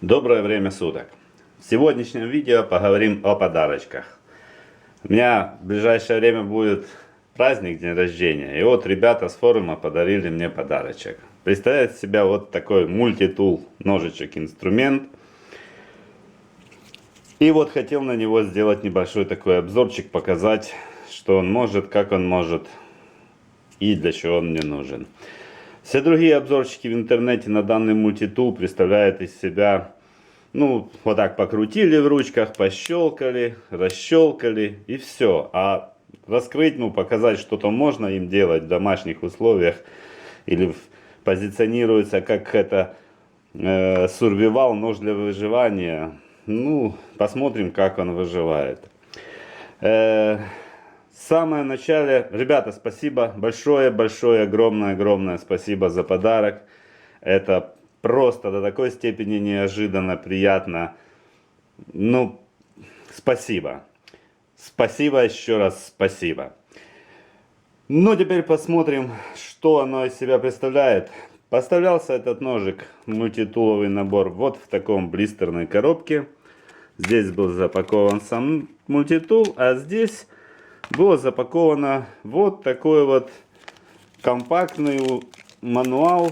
Доброе время суток. В сегодняшнем видео поговорим о подарочках. У меня в ближайшее время будет праздник, день рождения. И вот ребята с форума подарили мне подарочек. Представляет из себя вот такой мультитул, ножичек, инструмент. И вот хотел на него сделать небольшой такой обзорчик, показать, что он может, как он может и для чего он мне нужен. Все другие обзорчики в интернете на данный мультитул представляют из себя, ну, вот так покрутили в ручках, пощелкали, расщелкали и все. А раскрыть, показать что-то можно им делать в домашних условиях или позиционируется как это сурвивал, нож для выживания. Ну, посмотрим, как он выживает. В самое начале, ребята, спасибо большое, огромное спасибо за подарок. Это просто до такой степени неожиданно, приятно. Ну, спасибо. Спасибо еще раз, спасибо. Ну, теперь посмотрим, что оно из себя представляет. Поставлялся этот ножик, мультитуловый набор, вот в таком блистерной коробке. Здесь был запакован сам мультитул, а здесь было запаковано вот такой вот компактный мануал,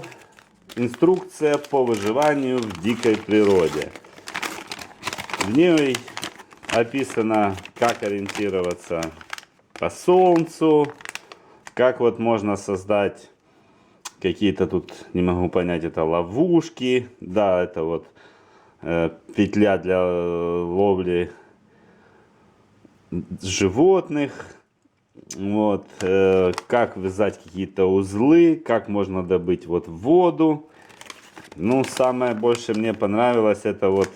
инструкция по выживанию в дикой природе. В ней описано, как ориентироваться по солнцу, как вот можно создать какие-то тут, не могу понять, это ловушки. Да, это вот петля для ловли животных. Вот, как вязать какие-то узлы, как можно добыть вот воду. Ну, самое больше мне понравилось это вот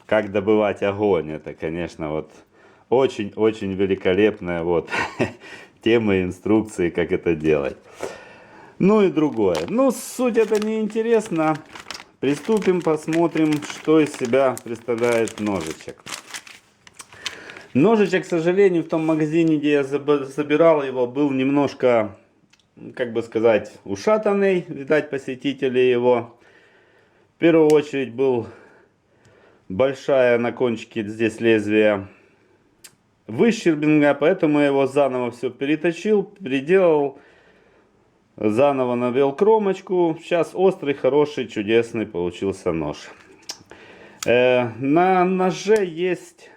как добывать огонь. Это, конечно, вот очень-очень великолепная вот тема и инструкции, как это делать. Ну и другое. Ну, суть это не интересно. Приступим, посмотрим, что из себя представляет ножичек. Ножичек, к сожалению, в том магазине, где я забирал его, был немножко, как бы сказать, ушатанный. Видать, посетители его. В первую очередь был большая на кончике здесь лезвие выщербинга, поэтому я его заново все переточил, переделал. Заново навел кромочку. Сейчас острый, хороший, чудесный получился нож. На ноже есть,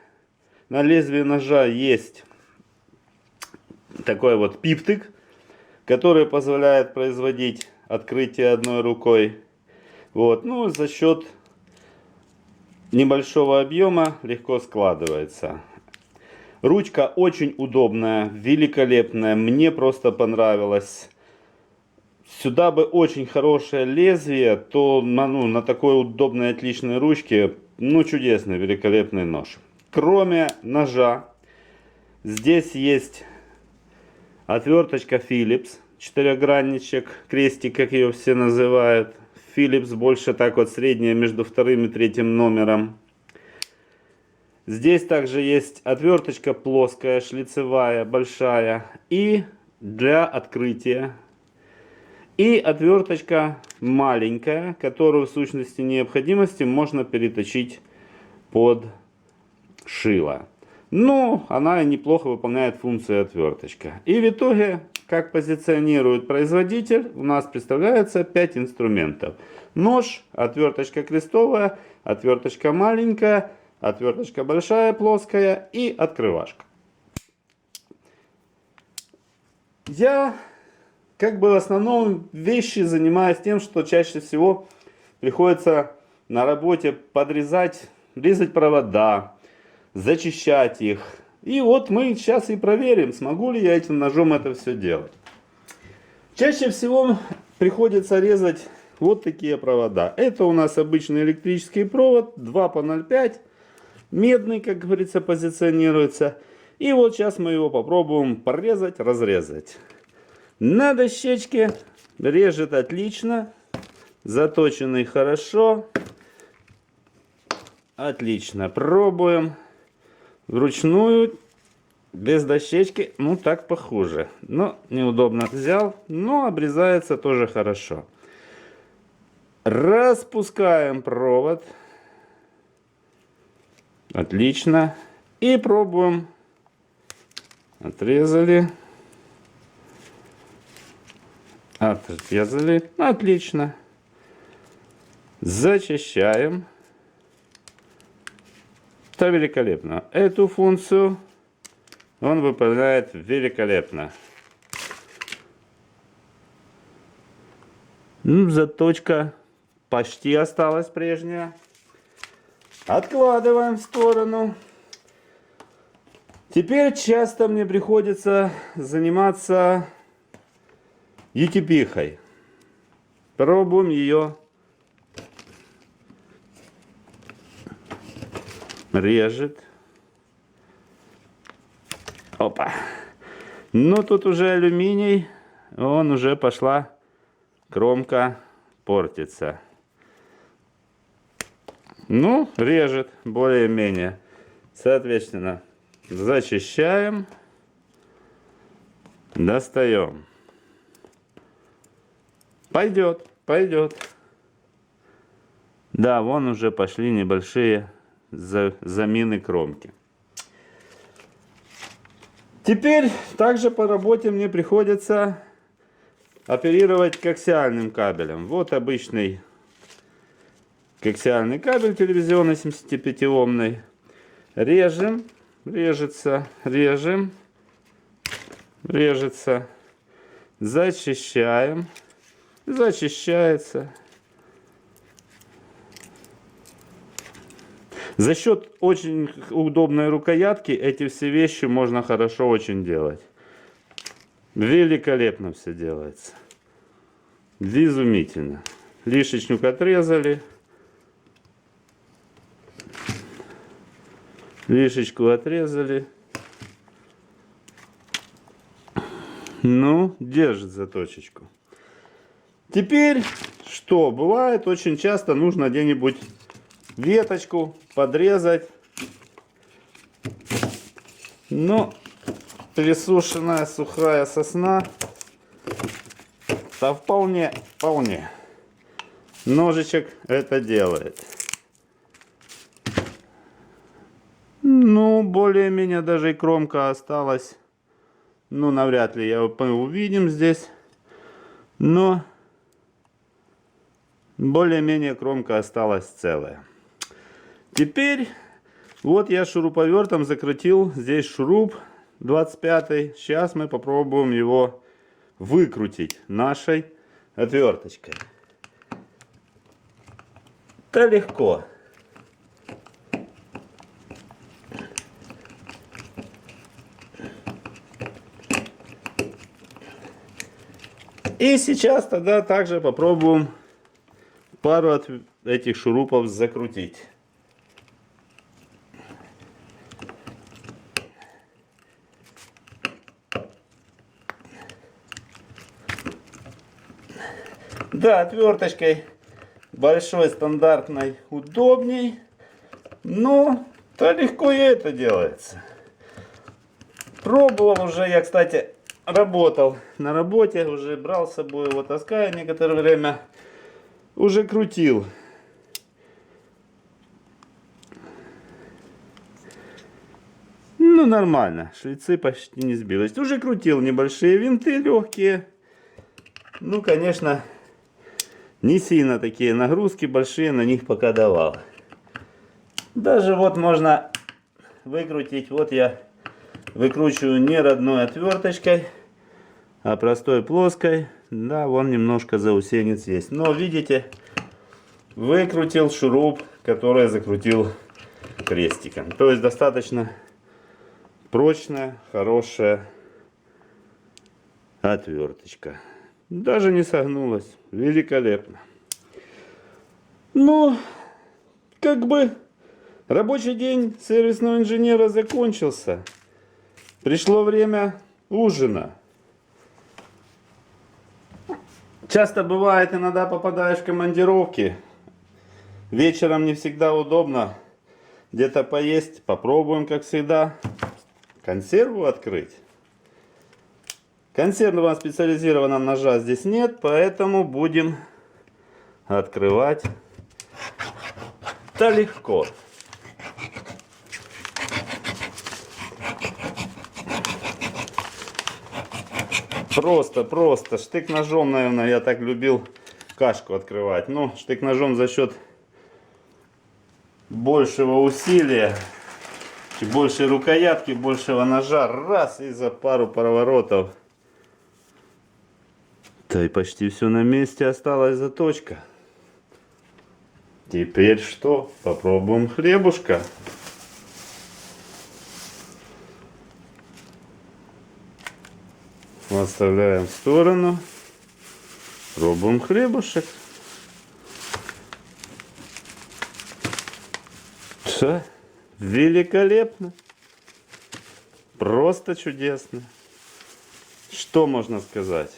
на лезвии ножа есть такой вот пиптик, который позволяет производить открытие одной рукой. Вот. Ну, за счет небольшого объема легко складывается. Ручка очень удобная, великолепная. Мне просто понравилось. Сюда бы очень хорошее лезвие, то на такой удобной, отличной ручке, чудесный, великолепный нож. Кроме ножа, здесь есть отверточка Phillips, четырехгранничек, крестик, как ее все называют. Phillips больше так вот средняя между вторым и третьим номером. Здесь также есть отверточка плоская, шлицевая, большая и для открытия. И отверточка маленькая, которую в сущности необходимости можно переточить под шило. Но она неплохо выполняет функцию отверточка. И в итоге, как позиционирует производитель, у нас представляется 5 инструментов. Нож, отверточка крестовая, отверточка маленькая, отверточка большая, плоская и открывашка. Я в основном вещи занимаюсь тем, что чаще всего приходится на работе резать провода, зачищать их. И вот мы сейчас и проверим, смогу ли я этим ножом это все делать. Чаще всего приходится резать вот такие провода. Это у нас обычный электрический провод 2 по 0,5, медный, как говорится, позиционируется. И вот сейчас мы его попробуем порезать, разрезать. На дощечке режет отлично, заточенный хорошо. Отлично, пробуем. Вручную, без дощечки, так похуже. Но неудобно взял, но обрезается тоже хорошо. Распускаем провод. Отлично. И пробуем. Отрезали. Отрезали. Отлично. Зачищаем. Это великолепно. Эту функцию он выполняет великолепно. Заточка почти осталась прежняя. Откладываем в сторону. Теперь часто мне приходится заниматься етипихой. Пробуем ее. Режет. Опа. Ну тут уже алюминий. Он уже пошла. Кромка портится. Ну, режет более-менее. Соответственно, зачищаем. Достаем. Пойдет, пойдет. Да, вон уже пошли небольшие замины кромки. Теперь также по работе мне приходится оперировать коаксиальным кабелем. Вот обычный коаксиальный кабель телевизионный 75-омный. Режем, режется, режем, режется. Зачищаем, зачищается. За счет очень удобной рукоятки эти все вещи можно хорошо очень делать. Великолепно все делается. Изумительно. Лишечник отрезали. Лишечку отрезали. Ну, держит заточечку. Теперь, что бывает, очень часто нужно где-нибудь веточку подрезать. Но пересушенная сухая сосна, да вполне ножичек это делает. Ну, более-менее даже и кромка осталась. Ну, навряд ли мы увидим здесь. Но более-менее кромка осталась целая. Теперь вот я шуруповертом закрутил здесь шуруп 25-й. Сейчас мы попробуем его выкрутить нашей отверточкой. Это легко. И сейчас тогда также попробуем пару от этих шурупов закрутить. Да, отверточкой большой, стандартной, удобней. Но то легко и это делается. Пробовал уже я, кстати, работал на работе, уже брал с собой его, таскаю некоторое время, уже крутил. Ну, нормально, шлицы почти не сбились. Уже крутил небольшие винты легкие. Ну, конечно, не сильно такие нагрузки большие на них пока давал. Даже вот можно выкрутить, вот я выкручиваю не родной отверточкой, а простой плоской. Да, вон немножко заусенец есть. Но видите, выкрутил шуруп, который закрутил крестиком. То есть достаточно прочная, хорошая отверточка. Даже не согнулась. Великолепно. Ну, как бы рабочий день сервисного инженера закончился. Пришло время ужина. Часто бывает, иногда попадаешь в командировки. Вечером не всегда удобно где-то поесть. Попробуем, как всегда, консерву открыть. Консервного специализированного ножа здесь нет, поэтому будем открывать. Да легко. Просто. Штык-ножом, наверное, я так любил кашку открывать. Но штык-ножом за счет большего усилия, большей рукоятки, большего ножа. Раз и за пару поворотов. Да и почти все на месте, осталась заточка. Теперь что? Попробуем хлебушка. Оставляем в сторону. Пробуем хлебушек. Что? Великолепно. Просто чудесно. Что можно сказать?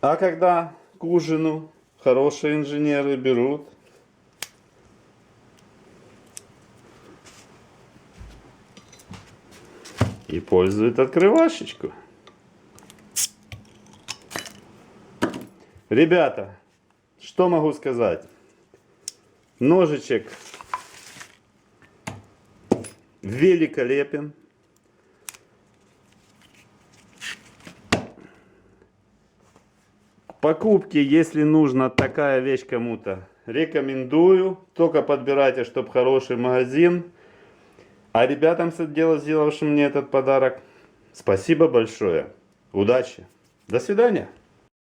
А когда к ужину хорошие инженеры берут и пользуют открывашечку. Ребята, что могу сказать? Ножичек великолепен. К покупке, если нужна такая вещь кому-то, рекомендую. Только подбирайте, чтобы хороший магазин. А ребятам, сделавшим мне этот подарок, спасибо большое. Удачи. До свидания.